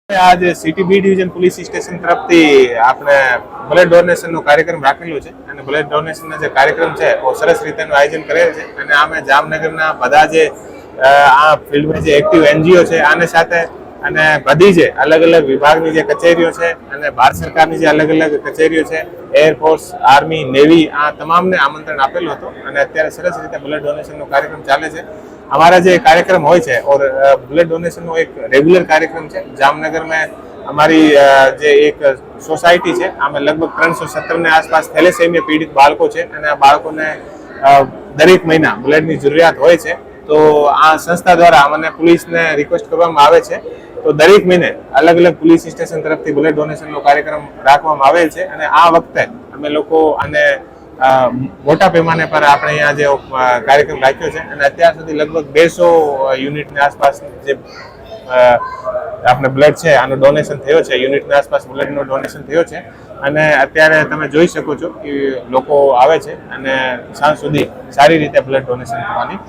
आज city B division police station तरफથી આપણે બ્લડ ડોનેશનનો કાર્યક્રમ રાખેલો છે અને બ્લડ ડોનેશનનો જે કાર્યક્રમ છે એ સરસ રીતેનું આયોજન કરેલ છે અને આમે જામનગરના બધા જે આ ફિલ્ડમાં જે એક્ટિવ એનજીઓ છે આને સાથે અને બધી જે અલગ અલગ વિભાગની જે કચેરીઓ છે અને ભારત સરકારની જે અલગ અલગ કચેરીઓ છે એરફોર્સ આર્મી નેવી આ તમામને આમંત્રણ આપેલું હતું અને અત્યારે સરસ રીતે બ્લડ ડોનેશનનો કાર્યક્રમ ચાલે છે। हमारा जो कार्यक्रम हो और ब्लड डोनेशन नो एक रेग्युलर कार्यक्रम है। जामनगर में हमारी जो एक सोसायटी है आम लगभग 370 ने आसपास थैलेसेमिया पीड़ित बाळको है और बाळको ने दरेक महीना ब्लड की जरूरियात होय छे। तो आ संस्था द्वारा अमने पुलिस ने रिक्वेस्ट करवामां आवे छे तो दरेक महीने अलग अलग पुलिस स्टेशन तरफथी ब्लड डोनेशन नो कार्यक्रम राखवामां आवेल छे અને આ વખતે અમે લોકો આને मोटा पैमाने पर આપણે અહીંયા જે કાર્યક્રમ રાખ્યો છે અને અત્યાર સુધી લગભગ 200 યુનિટની આસપાસ જે આપણે બ્લડ છે આનો ડોનેશન થયો છે। યુનિટની આસપાસ બ્લડનો ડોનેશન થયો છે અને અત્યારે તમે જોઈ શકો છો કે લોકો આવે છે અને સાંજ સુધી સારી રીતે બ્લડ ડોનેશન કરવાની